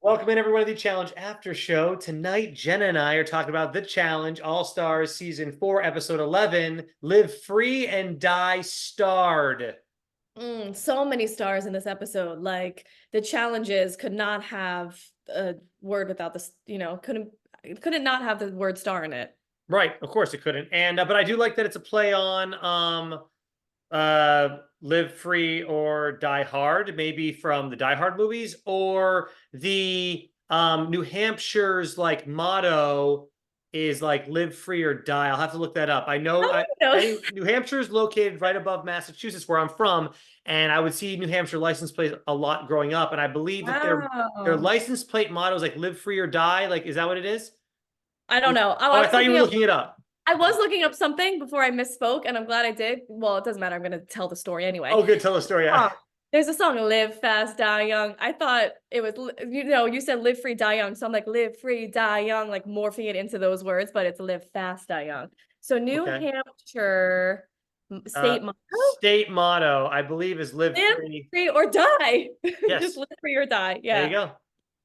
Welcome in everyone to the Challenge After Show. Tonight, Jenna and I are talking about The Challenge All-Stars Season 4, Episode 11, Live Free and Die Starred. So many stars in this episode. Like the challenges could not have a word without this, couldn't not have the word star in it. Right, of course it couldn't. And but I do like that it's a play on Live Free or Die Hard, maybe from the Die Hard movies, or the New Hampshire's like motto is like live free or die. I'll have to look that up. I know, New Hampshire is located right above Massachusetts, where I'm from, and I would see New Hampshire license plates a lot growing up, and I believe that their license plate motto is like live free or die. Like, is that what it is? I don't know. Oh, I thought you were looking it up. I was looking up something before I misspoke, and I'm glad I did. Well, it doesn't matter. I'm going to tell the story anyway. Oh, good. Tell the story. Yeah. There's a song, Live Fast, Die Young. I thought it was, you said live free, die young. So I'm like, live free, die young, like morphing it into those words, but it's live fast, die young. So New Hampshire state motto, I believe, is live free or die. Yes. Just live free or die. Yeah. There you go.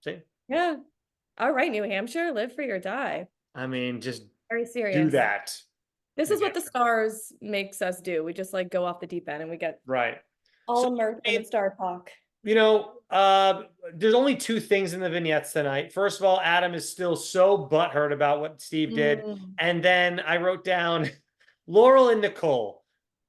See? Yeah. All right, New Hampshire, live free or die. I mean, just very serious. Do that. This is what the stars makes us do. We just like go off the deep end and we get all immersed in star talk. You know, there's only two things in the vignettes tonight. First of all, Adam is still so butthurt about what Steve did. And then I wrote down Laurel and Nicole.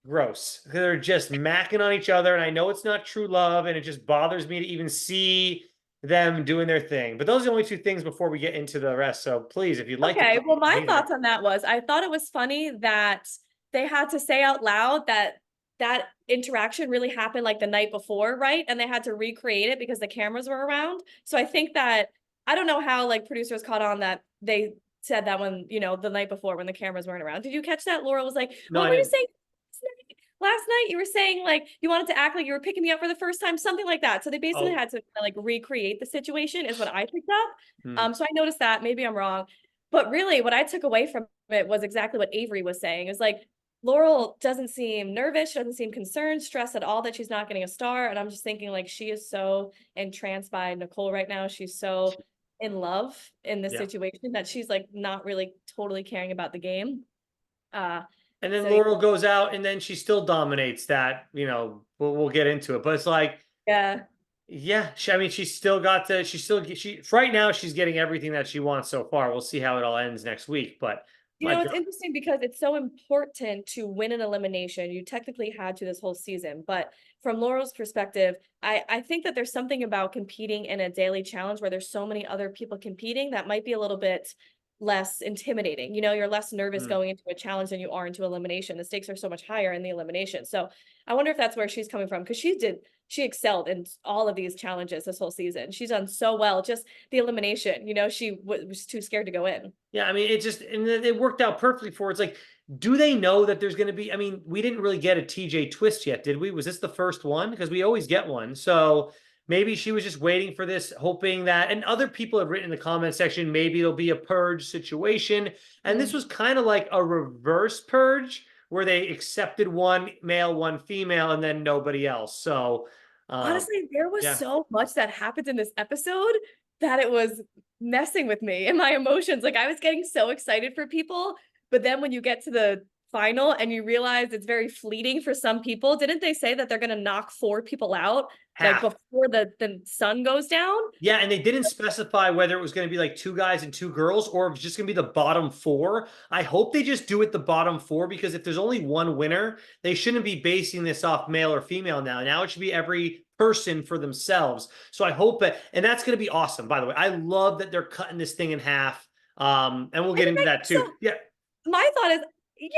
Gross. They're just macking on each other. And I know it's not true love. And it just bothers me to even see them doing their thing. But those are the only two things before we get into the rest. So please, if you'd like to. Okay, well, my thoughts on that was, I thought it was funny that they had to say out loud that interaction really happened like the night before, right? And they had to recreate it because the cameras were around. So I think that, I don't know how like producers caught on that they said that when, the night before when the cameras weren't around. Did you catch that? Laura was like, what were you saying last night? You were saying like you wanted to act like you were picking me up for the first time, something like that. So they basically had to like recreate the situation is what I picked up. So I noticed that. Maybe I'm wrong. But really what I took away from it was exactly what Avery was saying. It was like, Laurel doesn't seem nervous. She doesn't seem concerned, stressed at all that she's not getting a star. And I'm just thinking like she is so entranced by Nicole right now. She's so in love in this situation that she's like not really totally caring about the game. And then Laurel goes out and then she still dominates that, we'll get into it. But it's like, I mean, she's still got to, right now she's getting everything that she wants so far. We'll see how it all ends next week. But it's interesting because it's so important to win an elimination. You technically had to this whole season, but from Laurel's perspective, I think that there's something about competing in a daily challenge where there's so many other people competing that might be a little bit less intimidating. You're less nervous going into a challenge than you are into elimination. The stakes are so much higher in the elimination. So I wonder if that's where she's coming from, because she excelled in all of these challenges this whole season. She's done so well. Just the elimination, she was too scared to go in. Yeah, I mean, it worked out perfectly for her. It's like, do they know that there's going to be, I mean, we didn't really get a TJ twist yet, did we? Was this the first one? Because we always get one. So maybe she was just waiting for this, hoping that, and other people have written in the comment section, maybe it'll be a purge situation. And this was kind of like a reverse purge where they accepted one male, one female, and then nobody else. So honestly, there was so much that happened in this episode that it was messing with me and my emotions. Like I was getting so excited for people, but then when you get to the final and you realize it's very fleeting for some people, didn't they say that they're going to knock 4 people out like before the sun goes down? Yeah, and they didn't specify whether it was going to be like 2 guys and 2 girls or if it's just going to be the bottom 4. I hope they just do it the bottom 4, because if there's only one winner, they shouldn't be basing this off male or female now. Now it should be every person for themselves. So I hope that, and that's going to be awesome, by the way. I love that they're cutting this thing in half. And we'll get into that too. My thought is,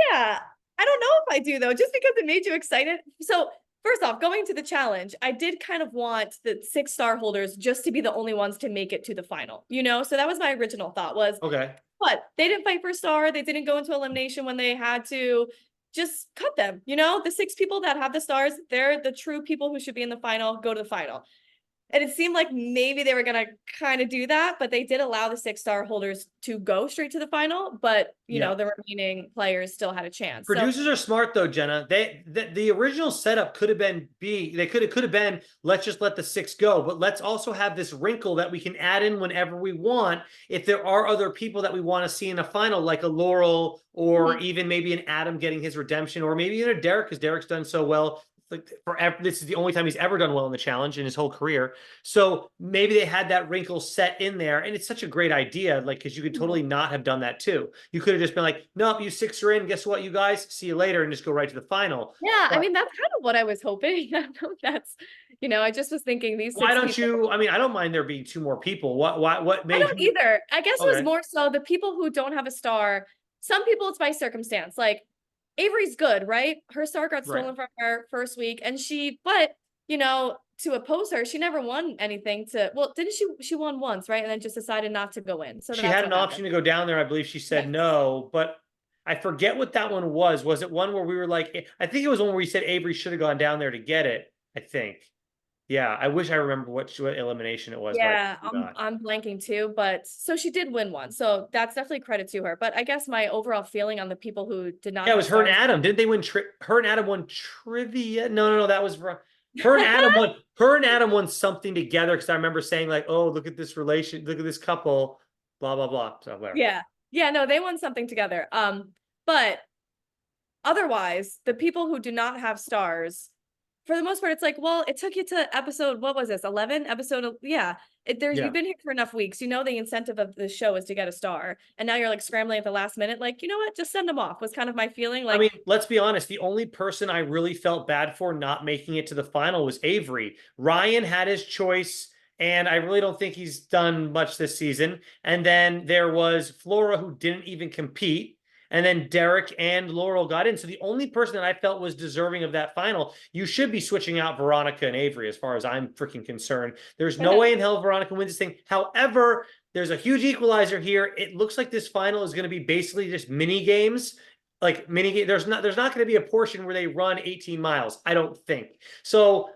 I don't know if I do though, just because it made you excited. So first off, going to the challenge, I did kind of want the 6 star holders just to be the only ones to make it to the final, So that was my original thought was, but they didn't fight for a star. They didn't go into elimination when they had to. Just cut them, the 6 people that have the stars, they're the true people who should be in the final, go to the final. And it seemed like maybe they were gonna kind of do that, but they did allow the 6-star holders to go straight to the final. But you Yeah. know, the remaining players still had a chance. So Producers are smart though, Jenna. The original setup could have been could have been let's just let the 6 go, but let's also have this wrinkle that we can add in whenever we want if there are other people that we want to see in a final, like a Laurel or even maybe an Adam getting his redemption, or maybe even a Derek because Derek's done so well. Like forever, this is the only time he's ever done well in the challenge in his whole career. So maybe they had that wrinkle set in there, and it's such a great idea, like because you could totally not have done that too. You could have just been like, nope, you 6 are in. Guess what, you guys? See you later, and just go right to the final. yeah, I But mean that's kind of what I was hoping. I don't know if that's, I just was thinking these why 6 don't people. you? I mean, I don't mind there being 2 more people. What I made don't you? either. I guess it was Okay, more so the people who don't have a star. Some people it's by circumstance. Like Avery's good, right? Her star got right. stolen from her first week, and but to oppose her, she never won anything well, didn't she won once, right? And then just decided not to go in. So She that's had what an happened. option to go down there. I believe she said Yes. no, but I forget what that one was. Was it one where we were like, I think it was one where we said Avery should have gone down there to get it. I think. Yeah, I wish I remember what elimination it was, but I Yeah, forgot. I'm blanking too, but so she did win one. So that's definitely credit to her. But I guess my overall feeling on the people who did not Yeah, it have was her and stars. Adam. Didn't they win? Her and Adam won trivia. No, that was wrong. Her and Adam won. Her and Adam won something together because I remember saying like, "Oh, look at this relation. Look at this couple." Blah blah blah. So whatever. Yeah. Yeah, no, they won something together. But otherwise, the people who do not have stars, for the most part, it's like, well, it took you to episode, what was this, 11? Yeah. Yeah. You've been here for enough weeks. You know the incentive of the show is to get a star. And now you're like scrambling at the last minute. Like, you know what? Just send them off was kind of my feeling. I Like, mean, let's be honest. The only person I really felt bad for not making it to the final was Avery. Ryan had his choice, and I really don't think he's done much this season. And then there was Flora, who didn't even compete. And then Derek and Laurel got in. So the only person that I felt was deserving of that final, you should be switching out Veronica and Avery, as far as I'm freaking concerned. There's no way in hell Veronica wins this thing. However, there's a huge equalizer here. It looks like this final is going to be basically just mini games, like mini game. There's not going to be a portion where they run 18 miles. I don't think so.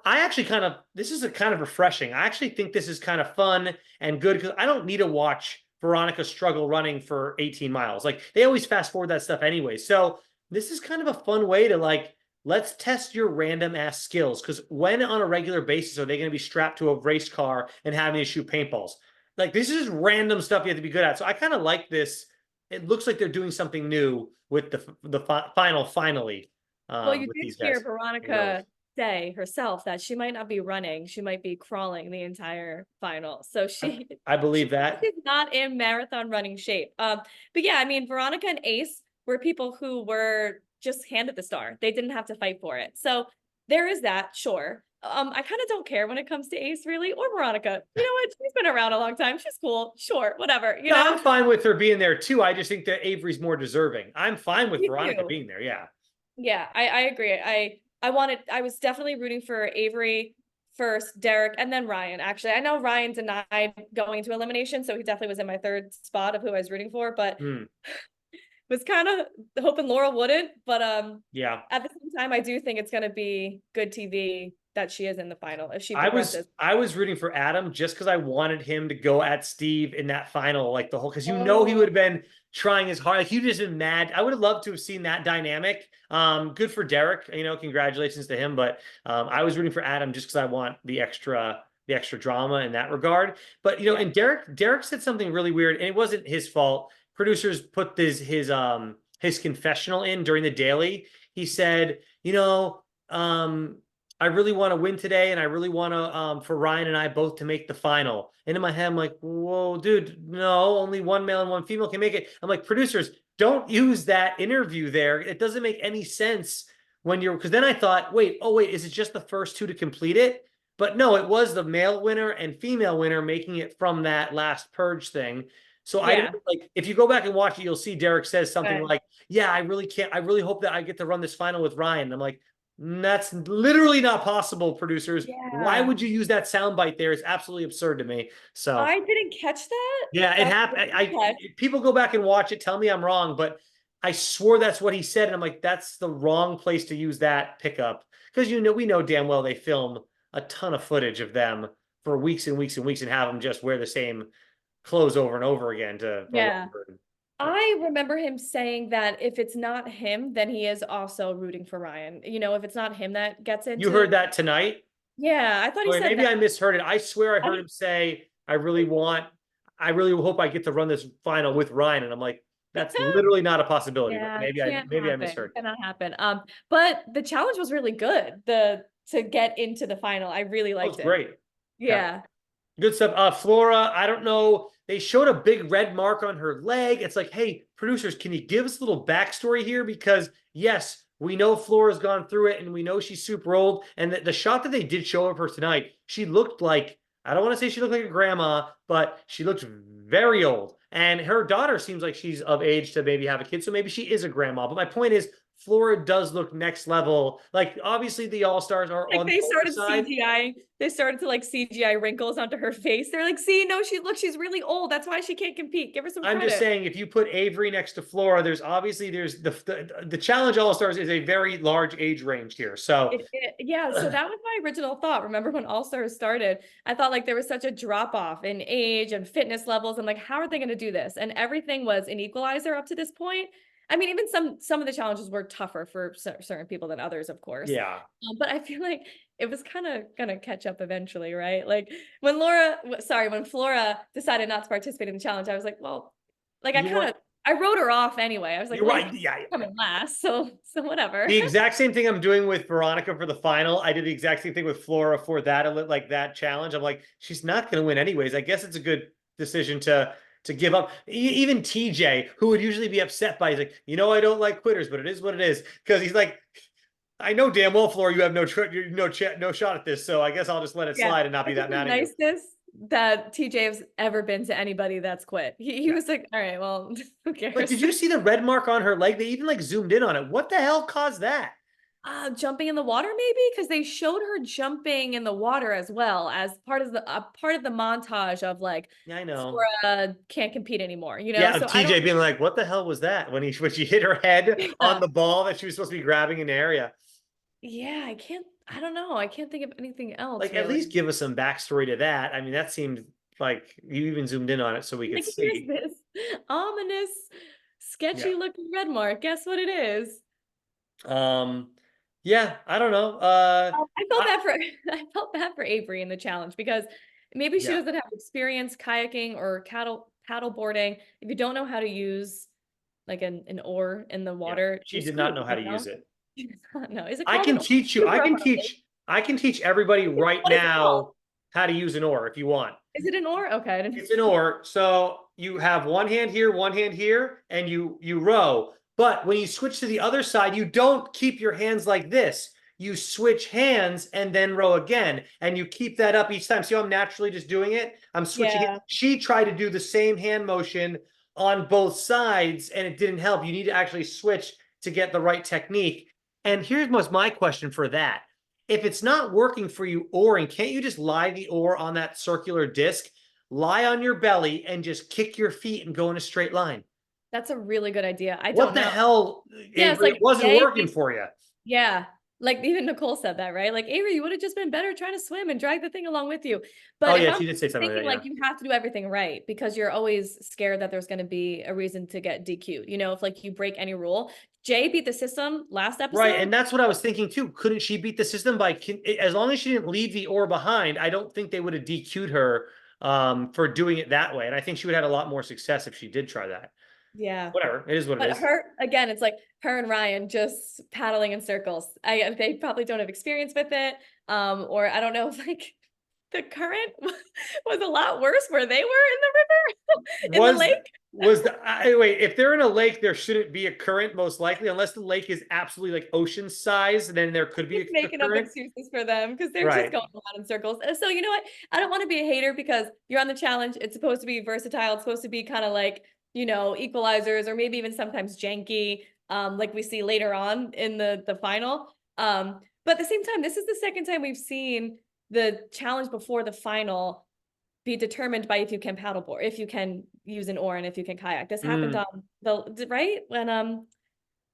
I actually this is a kind of refreshing. I actually think this is kind of fun and good because I don't need to watch Veronica struggle running for 18 miles. Like they always fast forward that stuff anyway. So this is kind of a fun way to like, let's test your random ass skills. Because when on a regular basis are they going to be strapped to a race car and having to shoot paintballs? Like this is just random stuff you have to be good at. So I kind of like this. It looks like they're doing something new with the final finally well, you with did these hear guys. Veronica say herself that she might not be running, she might be crawling the entire final. So I believe that. she's not in marathon running shape. But yeah, I mean, Veronica and Ace were people who were just handed the star. They didn't have to fight for it. So there is that, sure. I kind of don't care when it comes to Ace, really, or Veronica. You know what? She's been around a long time. She's cool. Sure, whatever. No, I'm fine with her being there too. I just think that Avery's more deserving. I'm fine with Me Veronica too. being there. Yeah. Yeah, I agree. I was definitely rooting for Avery first, Derek, and then Ryan. Actually, I know Ryan denied going to elimination, so he definitely was in my third spot of who I was rooting for, but was kind of hoping Laurel wouldn't. But Yeah. at the same time, I do think it's gonna be good TV that she is in the final if she I progresses. was rooting for Adam just because I wanted him to go at Steve in that final, like the whole, because he would Oh, have been trying his hard. Like he'd just been mad. I would have loved to have seen that dynamic. Good for Derek, congratulations to him. But I was rooting for Adam just because I want the extra drama in that regard. But yeah. and Derek said something really weird, and it wasn't his fault. Producers put his confessional in during the daily. He said, I really want to win today, and I really want to for Ryan and I both to make the final. And in my head, I'm like, whoa, dude, no, only one male and one female can make it. I'm like, producers, don't use that interview there. It doesn't make any sense because then I thought, wait, is it just the first 2 to complete it? But no, it was the male winner and female winner making it from that last purge thing. So I didn't like, if you go back and watch it, you'll see Derek says something like, yeah, I really hope that I get to run this final with Ryan. And I'm like, that's literally not possible, producers. Why would you use that soundbite there? It's absolutely absurd to me. So I didn't catch that. yeah, it happened. People go back and watch it. Tell me I'm wrong, but I swore that's what he said, and I'm like, that's the wrong place to use that pickup because we know damn well they film a ton of footage of them for weeks and weeks and weeks and have them just wear the same clothes over and over again to Yeah. I remember him saying that if it's not him, then he is also rooting for Ryan. You know, if it's not him that gets You into, heard that tonight? yeah, I thought he Wait, said maybe that. I misheard it. I swear I I heard him say, I really hope I get to run this final with Ryan. And I'm like, that's literally not a possibility, but Yeah, maybe I misheard. cannot happen. But the challenge was really good. To get into the final, I really That was liked it. great. Yeah. Yeah. Good stuff. Flora, I don't know. They showed a big red mark on her leg. It's like, hey, producers, can you give us a little backstory here? Because yes, we know Flora's gone through it and we know she's super old. And the shot that they did show of her tonight, she looked like, I don't want to say she looked like a grandma, but she looked very old. And her daughter seems like she's of age to maybe have a kid. So maybe she is a grandma. But my point is, Flora does look next level. Like, obviously, the All Stars are Like on the older side. they started to like CGI wrinkles onto her face. They're like, see, no, she's really old. That's why she can't compete. Give her some I'm just credit. saying, if you put Avery next to Flora, there's the Challenge All Stars is a very large age range here. So Yeah, so that was my original thought. Remember when All Stars started? I thought like there was such a drop off in age and fitness levels, and like, how are they going to do this? And everything was an equalizer up to this point. I mean, even some of the challenges were tougher for certain people than others, of course. yeah, But I feel like it was kind of gonna catch up eventually, right? Like when when Flora decided not to participate in the challenge, I was like, well, like you want I wrote her off anyway. I was like, you're well, right. Yeah, coming last, so whatever. the exact same thing I'm doing with Veronica for the final. I did the exact same thing with Flora for that like that challenge. I'm like, she's not going to win anyways. I guess it's a good decision to give up. Even TJ, who would usually be upset by, he's like, I don't like quitters, but it is what it is, because he's like, I know damn well, Flora, you have no shot at this, so I guess I'll just let it Yeah, slide and not be that mad at you. nicest that TJ has ever been to anybody that's quit. He was like, all right, well, who cares? But did you see the red mark on her leg? They even like zoomed in on it. What the hell caused that? Jumping in the water, maybe because they showed her jumping in the water as well as part of the montage of like, Yeah, I know. Flora can't compete anymore, you know. Yeah, So I don't. TJ being like, "What the hell was that?" when she hit her head on Yeah, the ball that she was supposed to be grabbing in the area. yeah, I don't know. I can't think of anything else Like, at least really. give us some backstory to that. I mean, that seemed like you even zoomed in on it so we could Like, here's see. this ominous, Yeah. sketchy looking red mark. Guess what it is? Um. Yeah, I don't know. I felt bad for I felt bad for Avery in the challenge because maybe she Yeah, doesn't have experience kayaking or paddle boarding. If you don't know how to use like an oar in the yeah. water, She you're did not screwed, know how you to know? use it. No, is it I called an can oar? teach you. You grew up on a lake. I can teach everybody right What is it called? now how to use an oar if you want. Is it an oar? Okay, I didn't. It's an oar. So you have one hand here, and you row. But when you switch to the other side, you don't keep your hands like this. You switch hands and then row again, and you keep that up each time. See how I'm naturally just doing it? I'm switching it. Yeah, She tried to do the same hand motion on both sides, and it didn't help. You need to actually switch to get the right technique. And here's my question for that. If it's not working for you oaring, can't you just lie the oar on that circular disc, lie on your belly, and just kick your feet and go in a straight line? that's a really good idea. I What don't the know. hell, Yeah, it's Avery? It like wasn't yay. working for you. Yeah. Like even Nicole said that, right? Like Avery, you would have just been better trying to swim and drag the thing along with you. Oh But if yeah, I'm she did say something thinking like like that. you have to do everything right because you're always scared that there's going to be a reason to get DQ'd. You know, if like you break any rule. Jay beat the system last Yeah, right, episode. and that's what I was thinking too. Couldn't she beat the system by as long as she didn't leave the oar behind? I don't think they would have DQ'd her for doing it that way, and I think she would have had a lot more success if she did try that. Yeah. Whatever, it is what it But is. her again, it's like her and Ryan just paddling in circles. They probably don't have experience with it. Or I don't know if like the current was a lot worse where they were in the river, in the Was lake. wait, if they're in a lake, there shouldn't be a current, most likely, unless the lake is absolutely like ocean size, then there could be Just a making up current. excuses for them because they're just Right. going around in circles. So you know what? I don't want to be a hater because you're on the challenge. It's supposed to be versatile. It's supposed to be kind of like, you know, equalizers or maybe even sometimes janky, like we see later on in the final. But at the same time, this is the second time we've seen the challenge before the final be determined by if you can paddleboard, if you can use an oar, and if you can kayak. This happened Mm. on the right when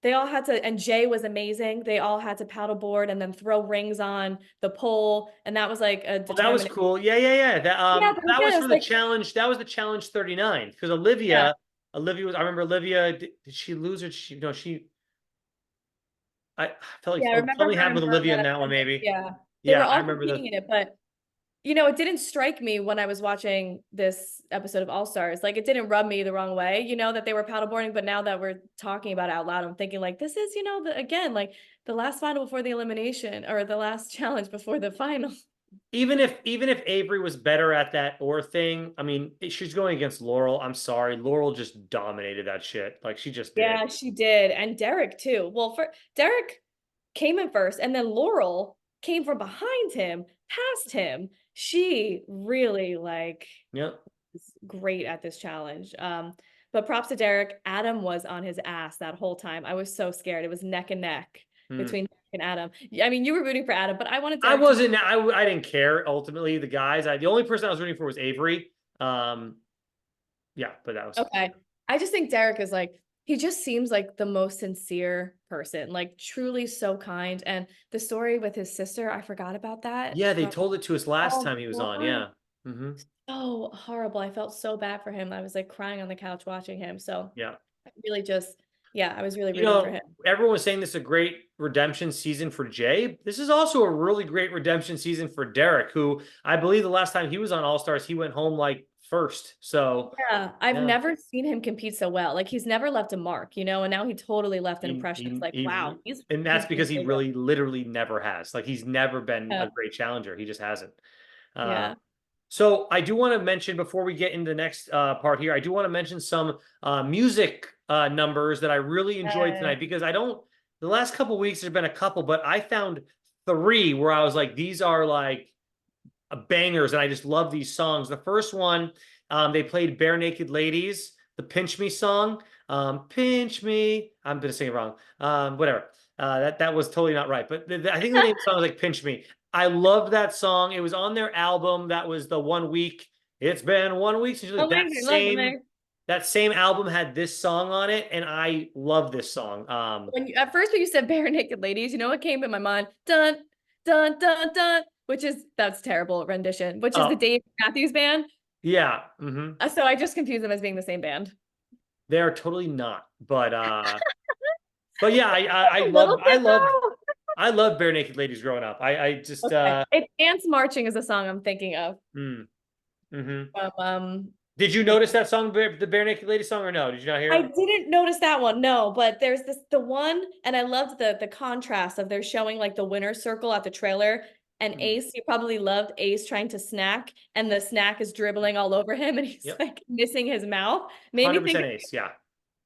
they all had to, and Jay was amazing. They all had to paddleboard and then throw rings on the pole, and that was like a Well, that was determination. cool. Yeah. That Yeah, but that again, was it for was the like, challenge. That was the challenge 39 because yeah, Olivia was. I remember Olivia. Did she lose or did she? No, she. I felt like yeah, I remember something her happened and with Olivia in Berta, that one. and then, Maybe. yeah, they were Yeah, I all remember competing the. in it, but you know, it didn't strike me when I was watching this episode of All Stars. Like, it didn't rub me the wrong way, you know, that they were paddleboarding. But now that we're talking about it out loud, I'm thinking like, this is, you know, again, like the last final before the elimination, or the last challenge before the final. Even if Avery was better at that or thing, I mean, she's going against Laurel. I'm sorry, Laurel just dominated that shit. Like she just did. Yeah, she did. And Derek too. Well, for Derek came in first, and then Laurel came from behind him, past him. She really like Yeah. was great at this challenge. But props to Derek. Adam was on his ass that whole time. I was so scared. It was neck and neck Hmm. between Derek and Adam. I mean, you were rooting for Adam, but I wanted I Derek to win. wasn't. I didn't care. Ultimately, the guys. The only person I was rooting for was Avery. Um, yeah, but that was. Okay. I just think Derek is like, he just seems like the most sincere person, like truly so kind. And the story with his sister, I forgot about that Yeah, they from, told it to us last oh time he was on. God, Yeah. Hmm. so horrible. I felt so bad for him. I was like crying on the couch watching him. So Yeah. I really just, yeah, I was really You rooting for him. know, everyone was saying this is a great redemption season for Jay. This is also a really great redemption season for Derek, who I believe the last time he was on All Stars, he went home like first. So Yeah, I've yeah, never seen him compete so well. Like, he's never left a mark, you know, and now he totally left an impression. It's like, wow, and he's that's doing because he so good. really literally never has. Like he's never been a Yeah. great challenger. He just hasn't. Uh, Yeah. so I do want to mention before we get into the next part here, I do want to mention some music numbers that I really enjoyed Uh, tonight because I don't. The last couple weeks there's been a couple, but I found three where I was like, these are like bangers, and I just love these songs. The first one, they played Bare Naked Ladies, the Pinch Me song. Pinch Me. I'm gonna sing it wrong. Whatever. That was totally not right. But I think the name of the song was like Pinch Me. I loved that song. It was on their album. That was the 1 week. It's been 1 week since amazing, love amazing. that same album had this song on it, and I love this song. At first when you said Bare Naked Ladies, you know what came in my mind? Dun dun dun dun, which is, that's terrible rendition, which is the Oh Dave Matthews Band. yeah, So I just confuse them as being the same band. they are totally not. But yeah, I A loved little bit though. I loved Bare Naked Ladies growing up. I just Okay. It's Dance Marching is the song I'm thinking of. mm, hmm. From Did you notice that song, the Bare Naked Ladies song, or no? Did you not hear I it? didn't notice that one, no, but there's the one, and I loved the contrast of they're showing like the winner's circle at the trailer, and Mm. Ace, you probably loved Ace trying to snack, and the snack is dribbling all over him, and he's Yep, like missing his mouth. Made me think 100% Ace. Yeah.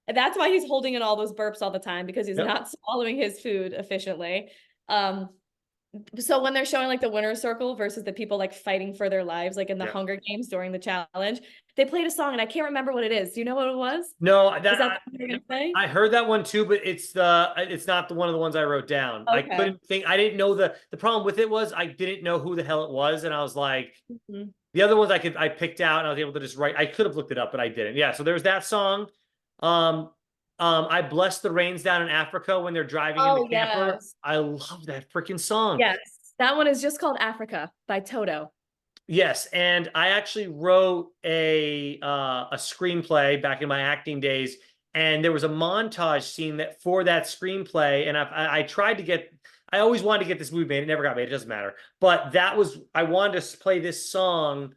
that's why he's holding in all those burps all the time, because he's Yep. not swallowing his food efficiently. Um, so when they're showing like the winner's circle versus the people like fighting for their lives, like in the Yeah. Hunger Games during the challenge, they played a song and I can't remember what it is. Do you know what it was? No, Is that the one you're gonna say? I heard that one too, but it's not the one of the ones I wrote down. I Okay. couldn't think. I didn't know the problem with it was I didn't know who the hell it was, and I was like, Mhm. the other ones I picked out, and I was able to just write. I could have looked it up, but I didn't. Yeah, so there's that song. Um, I bless the rains down in Africa when they're driving in the Oh, camper. yes. I love that freaking song. Yes. That one is just called Africa by Toto. Yes, and I actually wrote a screenplay back in my acting days, and there was a montage scene that for that screenplay, and I tried to get. I always wanted to get this movie made. It never got made. It doesn't matter. But that was I wanted to play this song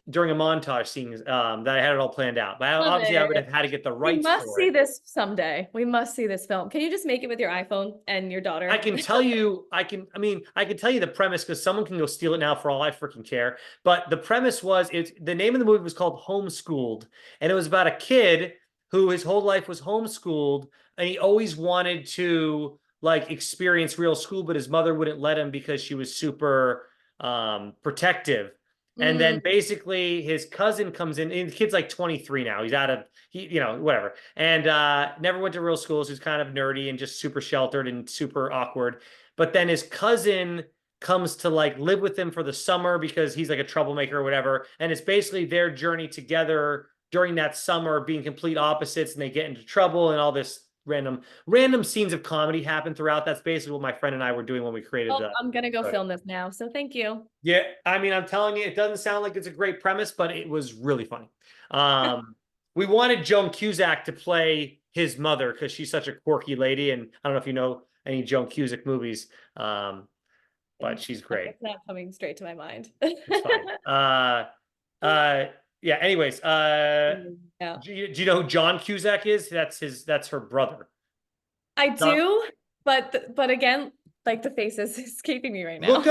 during a montage scene that I had it all planned out. But Love obviously, I would it. have had to get the We rights must for see it. this someday. We must see this film. Can you just make it with your iPhone and your I daughter? can tell you, I can tell you the premise because someone can go steal it now for all I freaking care. But the premise was it's the name of the movie was called Homeschooled, and it was about a kid who his whole life was homeschooled, and he always wanted to like experience real school, but his mother wouldn't let him because she was super protective. And then Mm, basically his cousin comes in, and the kid's like 23 now. He's out of whatever. And never went to real school, so he's kind of nerdy and just super sheltered and super awkward. But then his cousin comes to like live with him for the summer because he's like a troublemaker or whatever. And it's basically their journey together during that summer being complete opposites, and they get into trouble and all this random scenes of comedy happen throughout. That's basically what my friend and I were doing when we created Oh, the. I'm gonna go film this now. So thank you. Yeah, I mean, I'm telling you, it doesn't sound like it's a great premise, but it was really funny. We wanted Joan Cusack to play his mother because she's such a quirky lady, and I don't know if you know any Joan Cusack movies, but she's great. It's not coming straight to my mind. It's fine. Yeah. Anyways, Yeah. do you know who John Cusack is? That's her brother. I John, do, but again, like the face is escaping me right now. look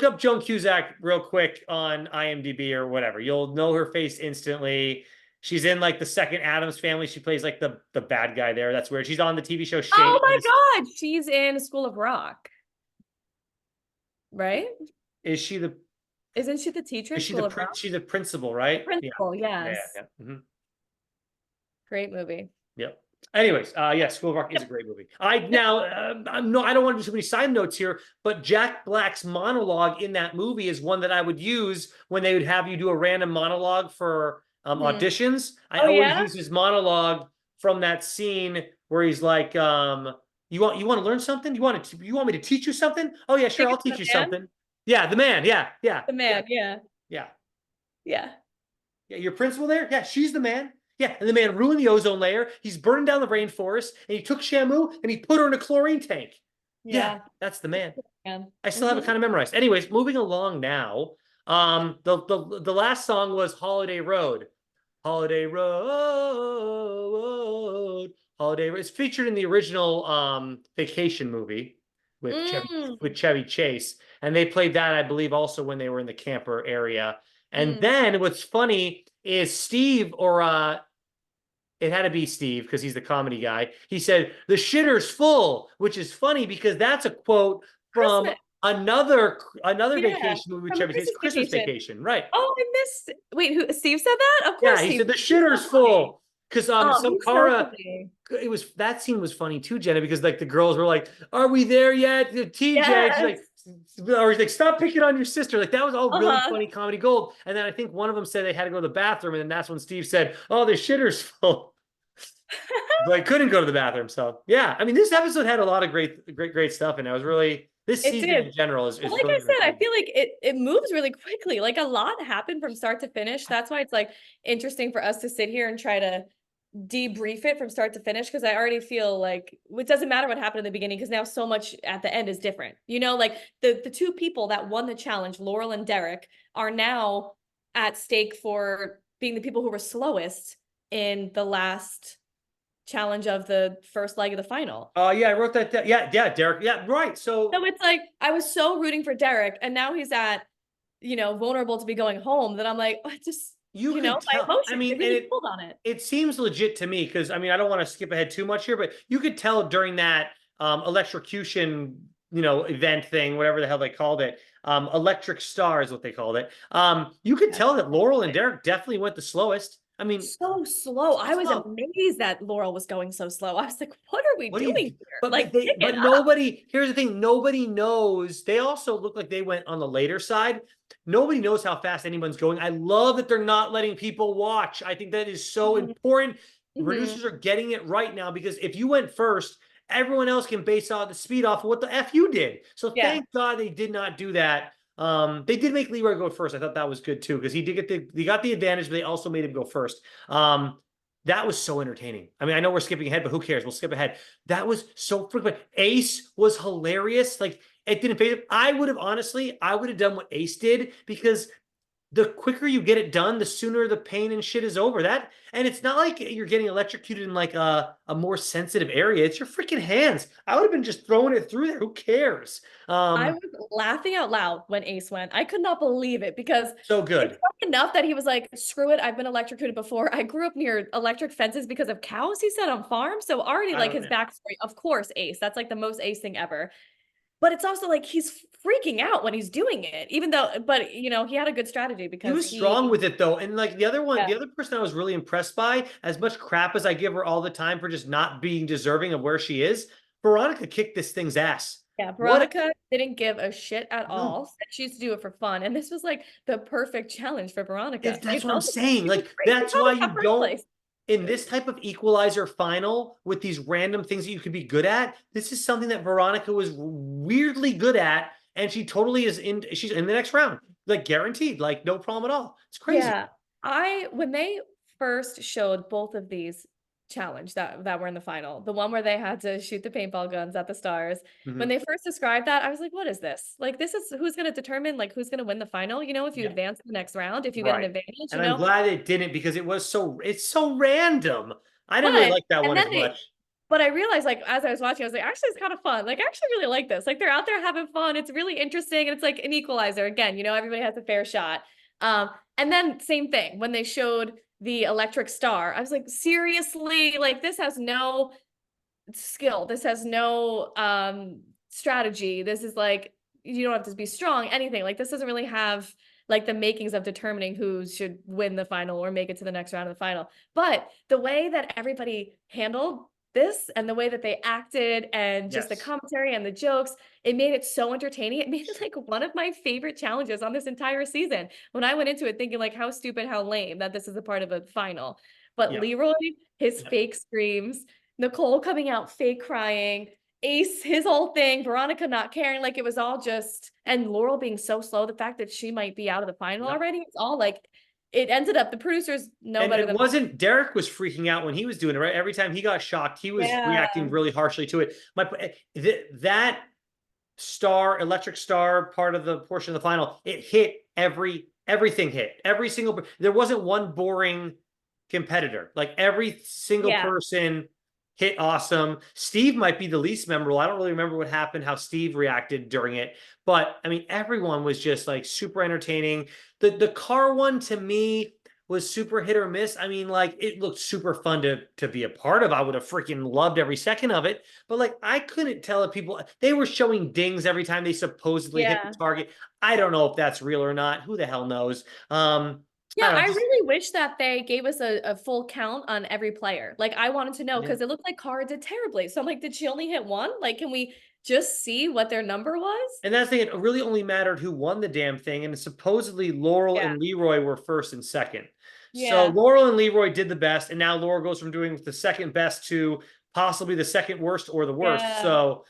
up Joan Cusack real quick on IMDb or whatever. You'll know her face instantly. She's in like the second Addams Family. She plays like the bad guy there. That's weird. She's on the TV show Shameless. Oh my God, she's in School of Rock, right? Is she the? Isn't she the teacher? Is she the? She's the principal, right? Principal, yes. Yeah. Mm-hmm. Great movie. Yep. Anyways, yeah, School of Rock is a great movie. I don't want to do so many side notes here, but Jack Black's monologue in that movie is one that I would use when they would have you do a random monologue for auditions. I always use his monologue from that scene where he's like, you want to learn something? You want me to teach you something? Oh yeah, sure, I'll teach you something. Yeah, the man. Yeah. The man. Yeah. Your principal there? Yeah, she's the man. Yeah, and the man ruined the ozone layer. He's burning down the rainforest, and he took Shamu and he put her in a chlorine tank. Yeah, that's the man. I still have it kind of memorized. Anyways, moving along now. The last song was Holiday Road. Holiday Road. Holiday Road. It's featured in the original Vacation movie with Chevy Chase. And they played that, I believe, also when they were in the camper area. And then what's funny is Steve, or it had to be Steve because he's the comedy guy. He said, "The shitter's full," which is funny because that's a quote from another vacation movie with Chevy Chase, Christmas Vacation, right? Oh, I missed. Wait, who? Steve said that? Of course. Yeah, he said the shitter's full because some Cara. So that scene was funny too, Jenna, because like the girls were like, "Are we there yet?" TJ, yes. Like, or he's like, "Stop picking on your sister." Like that was all really funny comedy gold. And then I think one of them said they had to go to the bathroom, and then that's when Steve said, "Oh, the shitter's full." But I couldn't go to the bathroom. So yeah, I mean, this episode had a lot of great stuff, and I was really this season in general is like really, I said, I feel like it moves really quickly. Like a lot happened from start to finish. That's why it's like interesting for us to sit here and try to debrief it from start to finish, because I already feel like it doesn't matter what happened in the beginning because now so much at the end is different. You know, like the two people that won the challenge, Laurel and Derek, are now at stake for being the people who were slowest in the last challenge of the first leg of the final. Oh yeah, I wrote that down. Yeah, Derek. Yeah, right. So it's like I was so rooting for Derek, and now he's at, vulnerable to be going home, that I'm like, you know, my emotion. I mean, pulled on it. It seems legit to me because I mean, I don't want to skip ahead too much here, but you could tell during that electrocution, event thing, whatever the hell they called it, Electric Star is what they called it. You could tell that Laurel and Derek definitely went the slowest. I mean, so slow. I was amazed that Laurel was going so slow. I was like, what are we doing here? But nobody, here's the thing, nobody knows. They also look like they went on the later side. Nobody knows how fast anyone's going. I love that they're not letting people watch. I think that is so important. Producers are getting it right now, because if you went first, everyone else can base out the speed off of what the F you did. So thank God they did not do that. They did make Leroy go first. I thought that was good too, because he got the advantage, but they also made him go first. That was so entertaining. I mean, I know we're skipping ahead, but who cares? We'll skip ahead. That was so freaking. Ace was hilarious. Like, it didn't fade. I would have done what Ace did, because the quicker you get it done, the sooner the pain and shit is over. And it's not like you're getting electrocuted in like a more sensitive area. It's your freaking hands. I would have been just throwing it through there. Who cares? I was laughing out loud when Ace went. I could not believe it, because so good. It's not enough that he was like, screw it, I've been electrocuted before. I grew up near electric fences because of cows, he said, on farms. So already like his backstory, of course, Ace. That's like the most Ace thing ever. But it's also like he's freaking out when he's doing it, but he had a good strategy, because he was strong with it though. And like the other person I was really impressed by, as much crap as I give her all the time for just not being deserving of where she is, Veronica kicked this thing's ass. Yeah, Veronica didn't give a shit at all. Said she used to do it for fun. And this was like the perfect challenge for Veronica. That's what I'm saying. Like, that's why you don't. in this type of equalizer final with these random things that you could be good at, this is something that Veronica was weirdly good at, and she totally is in. She's in the next round, like guaranteed, like no problem at all. It's crazy. Yeah. When they first showed both of these challenge that were in the final, the one where they had to shoot the paintball guns at the stars, when Mhm. they first described that, I was like, what is this? Like, this is who's going to determine like who's going to win the final, if you Yeah, advance to the next round, if you get an right. advantage, And I'm glad it didn't because it's so random. I didn't really But like that and one then as much. but I realized, like, as I was watching, I was like, actually, it's kind of fun. Like, I actually really like this. Like, they're out there having fun. It's really interesting. And it's like an equalizer. Again, everybody has a fair shot. And then same thing when they showed the electric star. I was like, seriously, like this has no skill. This has no strategy. This is like, you don't have to be strong, anything. Like, this doesn't really have like the makings of determining who should win the final or make it to the next round of the final. But the way that everybody handled this and the way that they acted and just the Yes. commentary and the jokes, it made it so entertaining. It made it like one of my favorite challenges on this entire season. When I went into it thinking like how stupid, how lame that this is a part of a final. But Yeah. Leroy, his Yeah. fake screams, Nicole coming out fake crying, Ace, his whole thing, Veronica not caring, like it was all just, and Laurel being so slow, the fact that she might be out of the final Yeah. already, it's all like, it ended up, the producers know And better it than. wasn't Derek was freaking out when he was doing it, right? Every time he got shocked, he was Yeah. reacting really harshly to it. That star, electric star part of the portion of the final, it hit everything hit. Every single there wasn't one boring competitor. Like every single Yeah. person hit awesome. Steve might be the least memorable. I don't really remember what happened, how Steve reacted during it. But I mean, everyone was just like super entertaining. The car one to me was super hit or miss. I mean, like it looked super fun to be a part of. I would have freaking loved every second of it. But like I couldn't tell if people they were showing dings every time they supposedly hit the Yeah. target. I don't know if that's real or not. Who the hell knows? I Yeah, don't know, I just really wish that they gave us a full count on every player. Like, I wanted to know yeah. because it looked like Cara did terribly. So I'm like, did she only hit one? Like, can we just see what their number was? And that's the thing, it really only mattered who won the damn thing. And supposedly Laurel Yeah. and Leroy were first and second. So Yeah. Laurel and Leroy did the best, and now Laurel goes from doing the second best to possibly the second worst or the worst. Yeah. So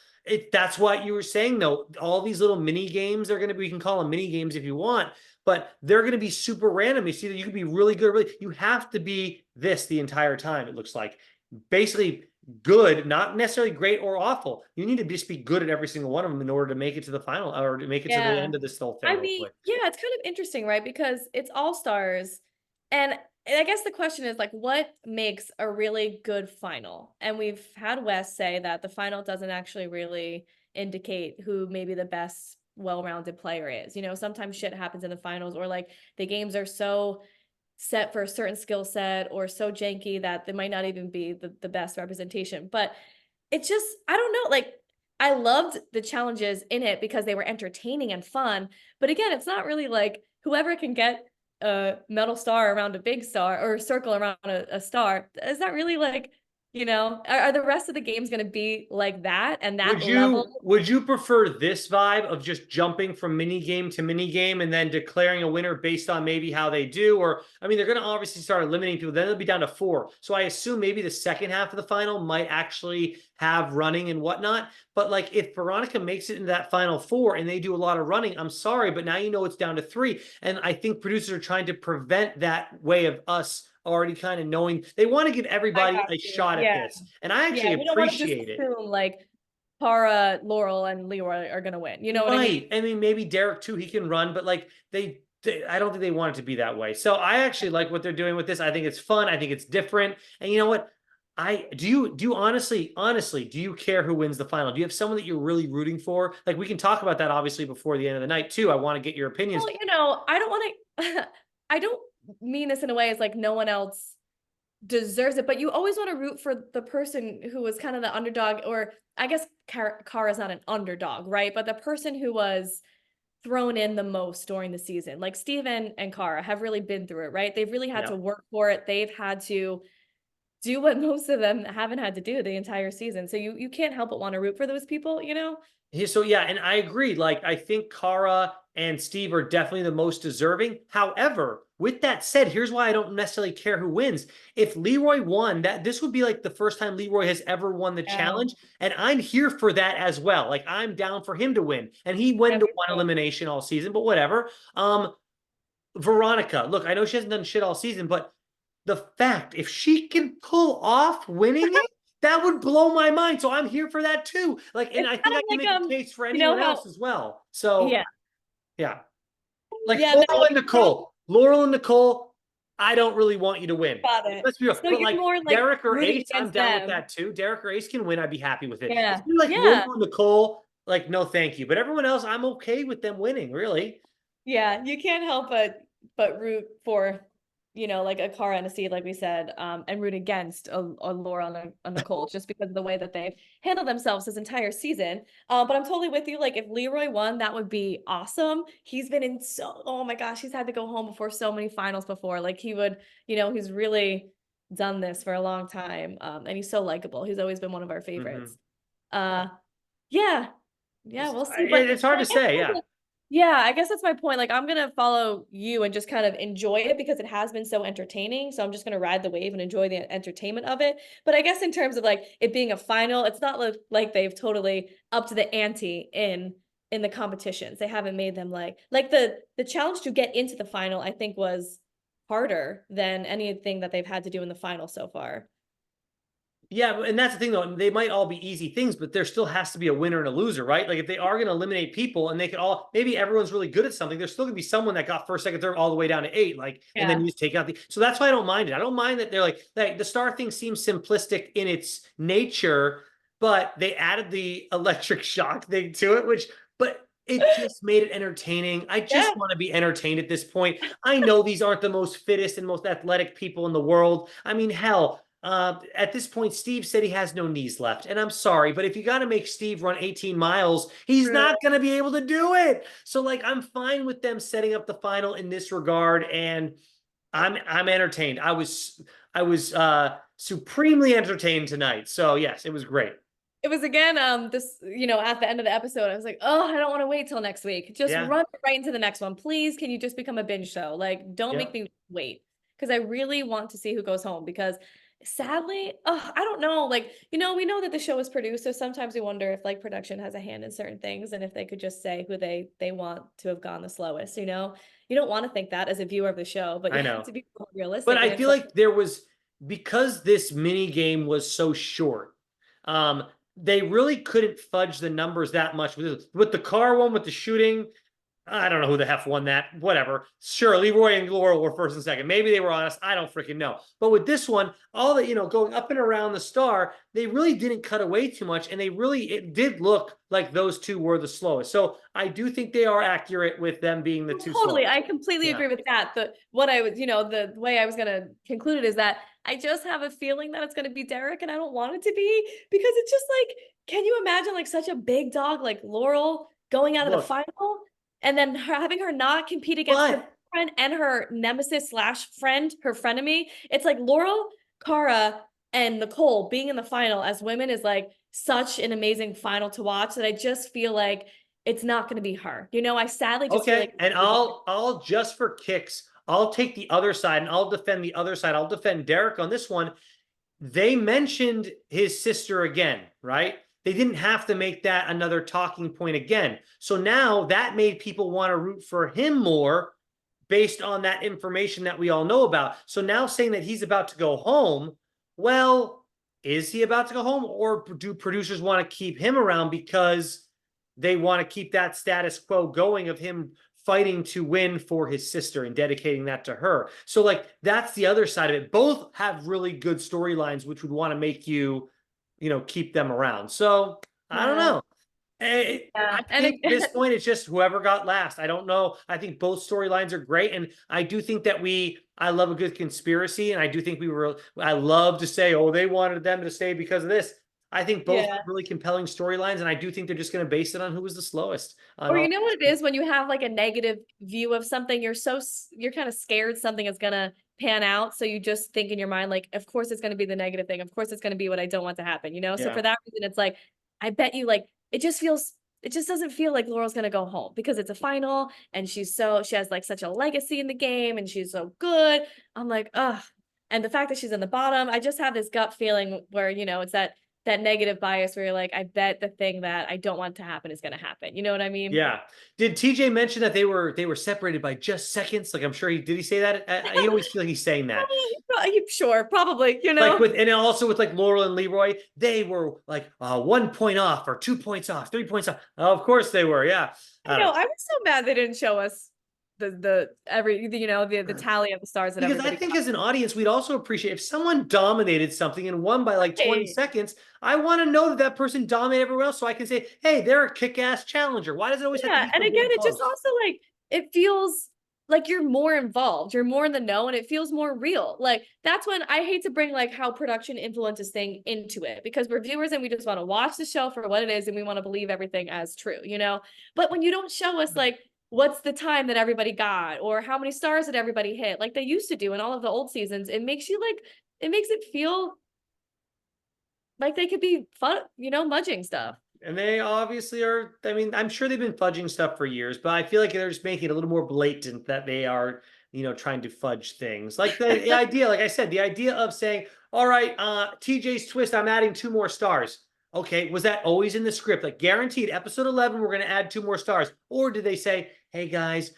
that's what you were saying though. All these little mini games are going to be, we can call them mini games if you want, but they're going to be super random. You see that you could be really good, really, you have to be this the entire time, it looks like. Basically good, not necessarily great or awful. You need to just be good at every single one of them in order to make it to the final or to make it to the Yeah. end of this whole thing, I mean, hopefully. yeah, it's kind of interesting, right? Because it's all stars. And I guess the question is like, what makes a really good final? And we've had Wes say that the final doesn't actually really indicate who maybe the best well-rounded player is. Sometimes shit happens in the finals, or like the games are so set for a certain skill set or so janky that they might not even be the best representation. But it's just, I don't know, like I loved the challenges in it because they were entertaining and fun. But again, it's not really like whoever can get a metal star around a big star or a circle around a star. Is that really like, are the rest of the games going to be like that and that level? Would you prefer this vibe of just jumping from mini game to mini game and then declaring a winner based on maybe how they do? Or I mean, they're going to obviously start eliminating people. Then it'll be down to 4. So I assume maybe the second half of the final might actually have running and whatnot. But like if Veronica makes it into that final 4 and they do a lot of running, I'm sorry, but now it's down to 3. And I think producers are trying to prevent that way of us already kind of knowing they want to give I everybody got a you. shot at Yeah. this. And I Yeah. actually We don't want to just appreciate it. assume like Cara, Laurel, and Leroy are going to win. You know what I mean? Right. I mean, maybe Derek too, he can run, but like I don't think they want it to be that way. So I actually like what they're doing with this. I think it's fun. I think it's different. And you know what? Do you honestly, do you care who wins the final? Do you have someone that you're really rooting for? Like we can talk about that obviously before the end of the night too. I want to get your opinions. Well, I don't want to, I don't mean this in a way as like no one else deserves it, but you always want to root for the person who was kind of the underdog, or I guess Kara's not an underdog, right? But the person who was thrown in the most during the season. Like Steven and Cara have really been through it, right? They've really had Yeah. to work for it. They've had to do what most of them haven't had to do the entire season. So you can't help but want to root for those people. So yeah, and I agree. Like I think Kara and Steve are definitely the most deserving. However, with that said, here's why I don't necessarily care who wins. If Leroy won, this would be like the first time Leroy has ever won the challenge, and I'm here for that as well. Like, I'm down for him to win, and he went to one elimination all season, but whatever. Veronica, look, I know she hasn't done shit all season, but the fact if she can pull off winning it, that would blow my mind. So I'm here for that too. Like, and I think I can make a case for anyone else as well. So yeah. Like Laurel and Nicole. Laurel and Nicole, I don't really want you to win. Let's be real. So but like Derek or Ace, I'm down with that too. Derek or Ace can win, I'd be happy with it. Yeah. Like Laurel and Nicole, like, no, thank you. But everyone else, I'm okay with them winning, really. Yeah, you can't help but root for, you know, like a Cara and a Steve, like we said, and root against a Laura and a Nicole just because of the way that they've handled themselves this entire season. But I'm totally with you. Like, if Leroy won, that would be awesome. He's been in oh my gosh, he's had to go home before so many finals before. Like, he would, you know, he's really done this for a long time. And he's so likable. He's always been one of our favorites. Yeah, we'll see. But it's hard to say. Yeah, I guess that's my point. Like, I'm gonna follow you and just kind of enjoy it because it has been so entertaining. So I'm just gonna ride the wave and enjoy the entertainment of it. But I guess in terms of like it being a final, it's not like they've totally upped the ante in the competitions. They haven't made them like the challenge to get into the final, I think, was harder than anything that they've had to do in the final so far. Yeah, and that's the thing, though. They might all be easy things, but there still has to be a winner and a loser, right? Like, if they are going to eliminate people and they could all, maybe everyone's really good at something, there's still going to be someone that got first, second, third, all the way down to 8, like, and then you just take out so that's why I don't mind it. I don't mind that they're like the star thing seems simplistic in its nature, but they added the electric shock thing to it, but it just made it entertaining. I just want to be entertained at this point. I know these aren't the most fittest and most athletic people in the world. I mean, hell, at this point, Steve said he has no knees left. And I'm sorry, but if you got to make Steve run 18 miles, he's not going to be able to do it. So, like, I'm fine with them setting up the final in this regard. And I'm entertained. I was supremely entertained tonight. So yes, it was great. It was again, this, you know, at the end of the episode, I was like, oh, I don't want to wait till next week. Just run right into the next one. Please, can you just become a binge show? Like, don't make me wait. Because I really want to see who goes home. Because sadly, I don't know. Like, you know, we know that the show is produced. So sometimes we wonder if like production has a hand in certain things. And if they could just say who they want to have gone the slowest, you know? You don't want to think that as a viewer of the show, but you have to be realistic. But I feel like there was, because this mini game was so short, they really couldn't fudge the numbers that much with the car one, with the shooting. I don't know who the F won that. Whatever. Sure, Leroy and Laurel were first and second. Maybe they were honest. I don't freaking know. But with this one, all the, going up and around the star, they really didn't cut away too much. And it did look like those two were the slowest. So I do think they are accurate with them being the two totally slowest. I completely agree with that. What I was, the way I was going to conclude it is that I just have a feeling that it's going to be Derek, and I don't want it to be, because it's just like, can you imagine like such a big dog like Laurel going out of the final? And then having her not compete against her friend and her nemesis / friend, her frenemy. It's like Laurel, Cara, and Nicole being in the final as women is like such an amazing final to watch that I just feel like it's not going to be her. I sadly just feel like. And I'll just for kicks, I'll take the other side and I'll defend the other side. I'll defend Derek on this one. They mentioned his sister again, right? They didn't have to make that another talking point again. So now that made people want to root for him more based on that information that we all know about. So now saying that he's about to go home, well, is he about to go home, or do producers want to keep him around because they want to keep that status quo going of him fighting to win for his sister and dedicating that to her? So like, that's the other side of it. Both have really good storylines, which would want to make you keep them around. So I don't know. I think at this point, it's just whoever got last. I don't know. I think both storylines are great. And I do think that I love a good conspiracy. And I do think I love to say, oh, they wanted them to stay because of this. I think both have really compelling storylines. And I do think they're just going to base it on who was the slowest. Or you know what it is, when you have like a negative view of something, you're kind of scared something is going to pan out. So you just think in your mind, like, of course it's going to be the negative thing. Of course it's going to be what I don't want to happen, So for that reason, it's like, I bet you, like, it just feels it just doesn't feel like Laurel's gonna go home because it's a final and she has like such a legacy in the game and she's so good. I'm like, ugh. And the fact that she's in the bottom, I just have this gut feeling where, it's that negative bias where you're like, I bet the thing that I don't want to happen is gonna happen. You know what I mean? Yeah. Did TJ mention that they were separated by just seconds? Like I'm sure he say that? I always feel like he's saying that. Sure, probably, Like and also with like Laurel and Leroy, they were like 1 point off or 2 points off, 3 points off. Oh, of course they were. Yeah. I know. I was so mad they didn't show us the tally of the stars that Because I everybody think got. as an audience, we'd also appreciate if someone dominated something and won by like 20 Right. seconds. I want to know that that person dominated everywhere else so I can say, hey, they're a kick-ass challenger. Why does it always have to Yeah, be and so again, damn it just close? also like it feels like you're more involved, you're more in the know, and it feels more real. Like that's when I hate to bring like how production influences thing into it because we're viewers and we just want to watch the show for what it is and we want to believe everything as true, you know? But when you don't show us like what's the time that everybody got or how many stars did everybody hit, like they used to do in all of the old seasons, it makes it feel like they could be fun, mudging stuff. And they obviously are. I mean, I'm sure they've been fudging stuff for years, but I feel like they're just making it a little more blatant that they are, trying to fudge things. Like the idea, like I said, the idea of saying, all right, TJ's twist, I'm adding 2 more stars. Okay, was that always in the script? Like guaranteed, episode 11, we're going to add 2 more stars. Or did they say, hey guys,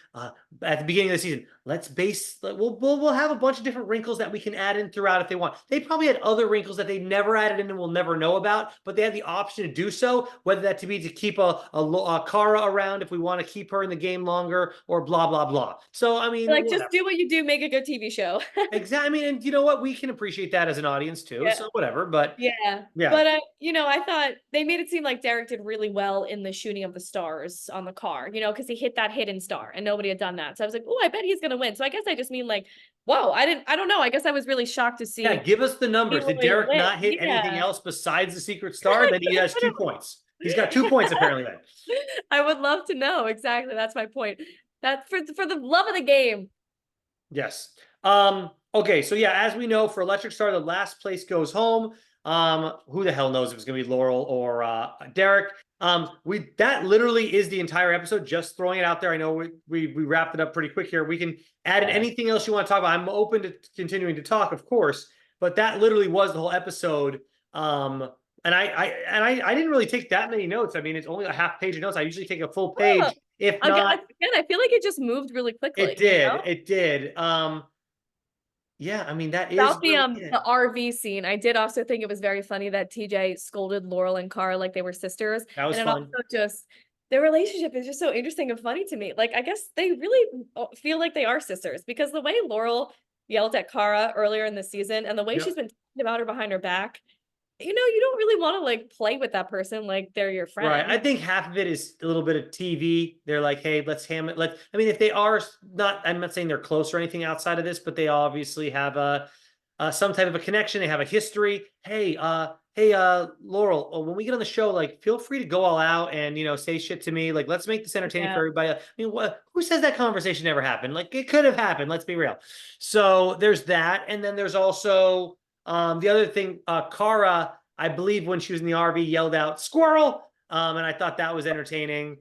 at the beginning of the season, we'll have a bunch of different wrinkles that we can add in throughout if they want. They probably had other wrinkles that they never added in and we'll never know about, but they had the option to do so, whether that to be to keep a Kara around if we want to keep her in the game longer or blah blah blah. So I mean, Like just whatever. do what you do, make a good TV show. Exactly. I mean, and you know what? We can appreciate that as an audience too. Yeah. So whatever. But Yeah. yeah, But I thought they made it seem like Derek did really well in the shooting of the stars on the car, because he hit that hidden star and nobody had done that. So I was like, oh, I bet he's gonna win. So I guess I just mean like, whoa, I don't know. I guess I was really shocked to yeah. see Give us the numbers. Did Leroy Derek win. not hit anything Yeah. else besides the secret star? Then he has 2 points. He's got 2 points apparently. Then. I would love to know. Exactly. That's my point. That for the love of the game. Yes. Okay, so yeah, as we know, for Electric Star, the last place goes home. Who the hell knows if it's gonna be Laurel or Derek? That literally is the entire episode. Just throwing it out there. I know we wrapped it up pretty quick here. We can add in anything else you want to talk about. I'm open to continuing to talk, of course, but that literally was the whole episode. And I didn't really take that many notes. I mean, it's only a half page of notes. I usually take a full page, if not. Again, I feel like it just moved really quickly. It did. It did. Yeah, I mean that is About really the RV scene, I did also think it was very funny that TJ scolded Laurel and Cara like they were sisters. that was And it fun. also just their relationship is just so interesting and funny to me. Like I guess they really feel like they are sisters because the way Laurel yelled at Cara earlier in the season and the way Yep. she's been talking about her behind her back, you don't really want to like play with that person like they're your friend. Right. I think half of it is a little bit of TV. They're like, hey, let's ham it. I mean, if they are not, I'm not saying they're close or anything outside of this, but they obviously have some type of a connection. They have a history. Hey, Laurel, when we get on the show, like, feel free to go all out and say shit to me. Like, let's make this entertaining for everybody. I mean, who says that conversation never happened? Like, it could have happened. Let's be real. So there's that, and then there's also the other thing. Cara, I believe, when she was in the RV, yelled out "squirrel," and I thought that was entertaining.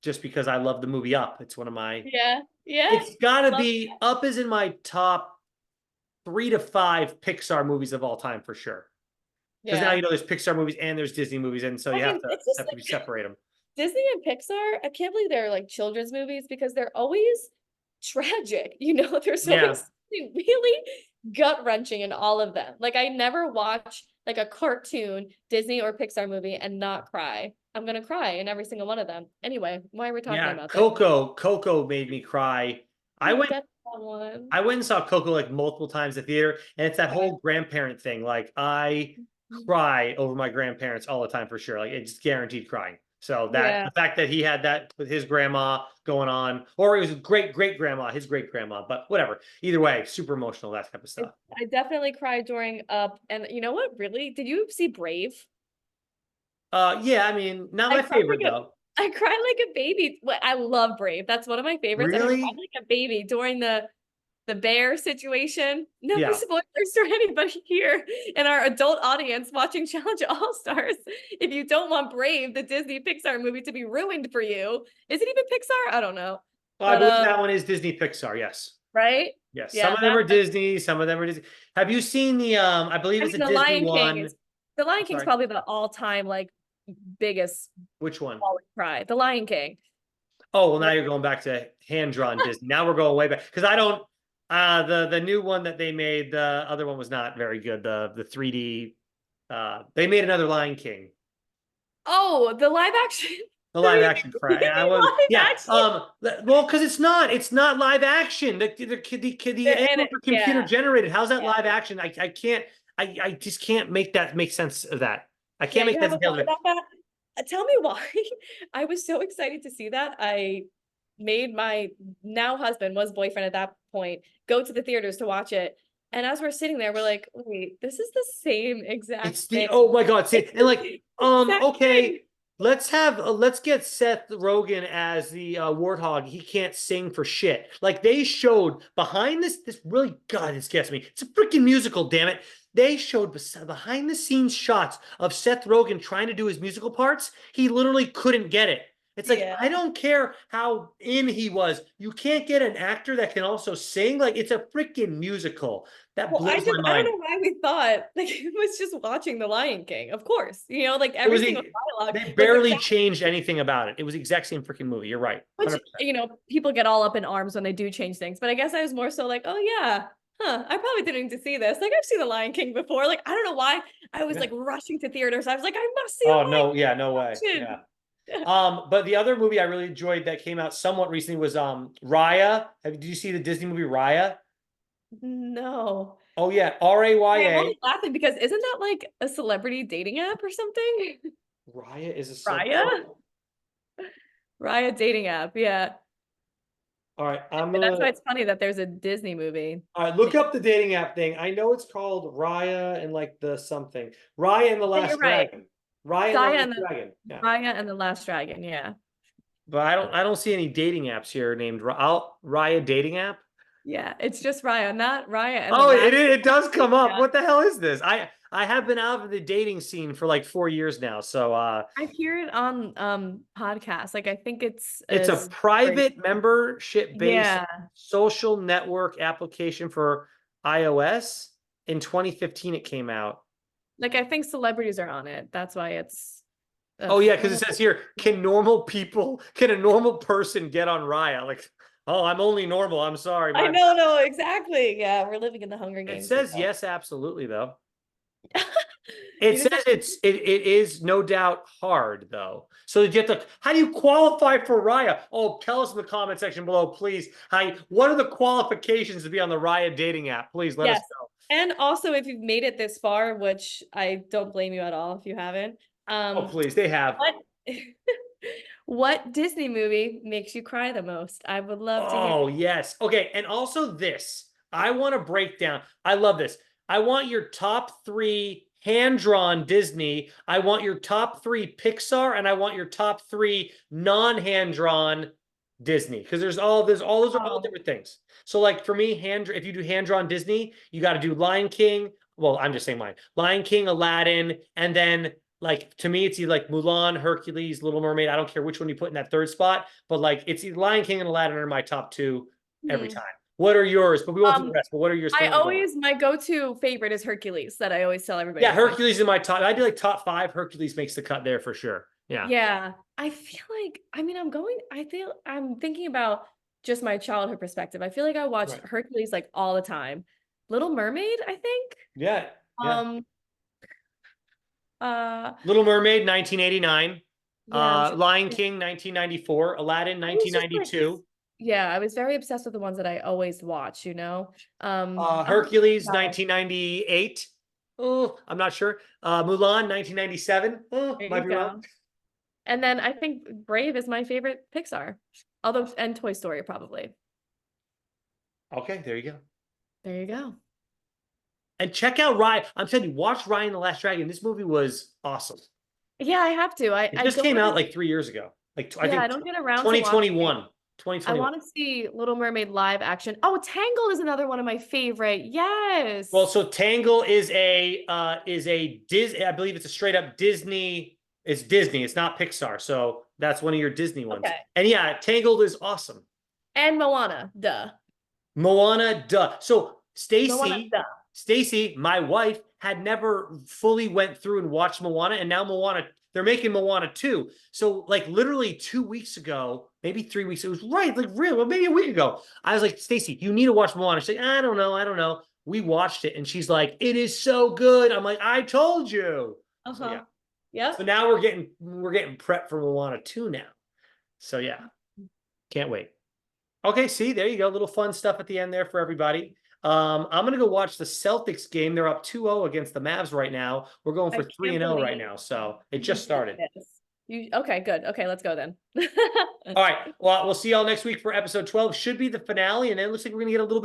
Just because I love the movie Up. It's one of my. Yeah. It's got to be Up is in my top 3 to 5 Pixar movies of all time for sure. Because now there's Pixar movies and there's Disney movies, and so you have to separate them. Disney and Pixar, I can't believe they're like children's movies because they're always tragic. There's always something really gut-wrenching in all of them. Like I never watch like a cartoon Disney or Pixar movie and not cry. I'm gonna cry in every single one of them. Anyway, why are we talking about Coco? Coco made me cry. I went and saw Coco like multiple times at the theater, and it's that whole grandparent thing. Like I cry over my grandparents all the time for sure. Like it's guaranteed crying. So the fact that he had that with his grandma going on, or it was great grandma, his great grandma, but whatever. Either way, super emotional, that type of stuff. I definitely cried during Up, and you know what? Really, did you see Brave? Yeah, I mean, not my favorite though. I cried like a baby. I love Brave. That's one of my favorites. Really? And I cried like a baby during the the bear situation. No Yeah. spoilers for anybody here in our adult audience watching Challenge All-Stars. If you don't want Brave, the Disney Pixar movie, to be ruined for you. Is it even Pixar? I don't know. Well, I believe that one is Disney Pixar, yes. Right? Yes. Some Yeah, of them are Disney, some of them are Disney. Have you seen the I believe it's a the Disney Lion King one. is the Lion I'm King's sorry. probably the all-time like biggest Which one? cry. The Lion King. Oh, well, now you're going back to hand-drawn Disney. Now we're going way back. Because I don't the new one that they made, the other one was not very good. The 3D they made another Lion King. Oh, the live action. The live action crap. I was Live action? well, because it's not live action. The animals are computer generated. How's that live action? I can't I just can't make sense of that. I can't make you that have a sense of thought it. about that? Tell me why. I was so excited to see that. I made my now husband, was boyfriend at that point, go to the theaters to watch it. And as we're sitting there, we're like, wait, this is the same exact It's thing. oh my god, see, and like okay, thing. let's get Seth Rogen as the warthog. He can't sing for shit. Like they showed behind this really, god, this gets me. It's a freaking musical, damn it. They showed behind the scenes shots of Seth Rogen trying to do his musical parts. He literally couldn't get it. It's like, I don't care how in he was. You can't get an actor that can also sing. Like, it's a freaking musical. That blows my mind. I don't know why we thought like it was just watching The Lion King. Of course, you know, like every single dialogue. They barely changed anything about it. It was the exact same freaking movie. You're right. 100%. Which, you know, people get all up in arms when they do change things. But I guess I was more so like, oh yeah, I probably didn't need to see this. Like I've seen The Lion King before. Like I don't know why I was like rushing to theaters. I was like, I must see. Oh no, yeah, no way. Yeah. But the other movie I really enjoyed that came out somewhat recently was Raya. Did you see the Disney movie Raya? No. Oh yeah, Raya. I'm only laughing because isn't that like a celebrity dating app or something? Raya is a Raya? Raya dating app, yeah. All right, that's why it's funny that there's a Disney movie. All right, look up the dating app thing. I know it's called Raya and like the something. Raya and the Last Dragon. Raya and the Last Dragon. Yeah. Raya and the Last Dragon, yeah. But I don't see any dating apps here named Raya dating app. Yeah, it's just Raya, not Raya. And it does come up. What the hell is this? I have been out of the dating scene for like 4 years now. So I hear it on podcasts. Like I think it's a private membership based social network application for iOS. In 2015 it came out. Like I think celebrities are on it. That's why it's oh yeah, because it says here, can a normal person get on Raya? Like, oh, I'm only normal. I'm sorry. I know, no, exactly. Yeah, we're living in the Hunger Games. It says yes, absolutely, though. It says it is no doubt hard, though. So you have to, how do you qualify for Raya? Oh, tell us in the comment section below, please. What are the qualifications to be on the Raya dating app? Please let us know. And also, if you've made it this far, which I don't blame you at all if you haven't. Oh, please, they have. What Disney movie makes you cry the most? I would love to hear. Oh, yes. Okay, and also this. I want to break down. I love this. I want your top 3 hand-drawn Disney. I want your top 3 Pixar, and I want your top 3 non-hand-drawn Disney. Because those are all different things. So, like for me, if you do hand-drawn Disney, you got to do Lion King. Well, I'm just saying mine. Lion King, Aladdin, and then like to me, it's either like Mulan, Hercules, Little Mermaid. I don't care which one you put in that 3rd spot, but like it's either Lion King and Aladdin are my top 2 every time. What are yours? But we won't do the rest. But what are yours? My go-to favorite is Hercules that I always tell everybody. Yeah, Hercules is in my top. I do like top 5. Hercules makes the cut there for sure. Yeah. Yeah. I feel like, I'm thinking about just my childhood perspective. I feel like I watched Hercules like all the time. Little Mermaid, I think. Yeah. Yeah. Little Mermaid, 1989. Lion King, 1994. Aladdin, 1992. I was very obsessed with the ones that I always watch, you know. Hercules, 1998. Oh, I'm not sure. Mulan, 1997. Oh, might be wrong. And then I think Brave is my favorite Pixar. And Toy Story, probably. Okay, there you go. There you go. And check out Raya. I'm telling you, watch Raya and the Last Dragon. This movie was awesome. Yeah, I have to. It just came out like 3 years ago. Like I think I don't get around 2021. I 2021. want to see Little Mermaid live action. Oh, Tangled is another one of my favorite. Yes. Well, so Tangle is a Disney. I believe it's a straight up Disney. It's Disney. It's not Pixar. So that's one of your Disney ones. Okay. And yeah, Tangled is awesome. And Moana, duh. Moana, duh. So Moana, duh. Stacy, my wife, had never fully went through and watched Moana, and now they're making Moana 2. So, like, literally 2 weeks ago, maybe 3 weeks, it was right, like, really, well, maybe a week ago, I was like, Stacy, you need to watch Moana. She's like, I don't know. We watched it, and she's like, it is so good. I'm like, I told you. So, yeah. Yep. So now we're getting prepped for Moana 2 now. So, yeah. Can't wait. Okay, see, there you go. Little fun stuff at the end there for everybody. I'm gonna go watch the Celtics game. They're up 2-0 against the Mavs right now. We're going for 3-0 right now, so it just started. Okay, good. Okay, let's go then. All right. Well, we'll see y'all next week for episode 12. Should be the finale, and then it looks like we're gonna get a little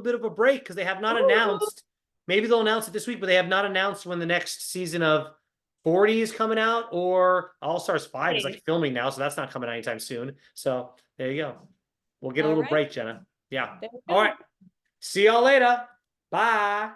bit of a break because they have not announced. Maybe they'll announce it this week, but they have not announced when the next season of 40 is coming out, or All Stars 5 is like filming now, so that's not coming out anytime soon. So there you go. We'll get a little break, Jenna. Yeah. All right. See y'all later. Bye.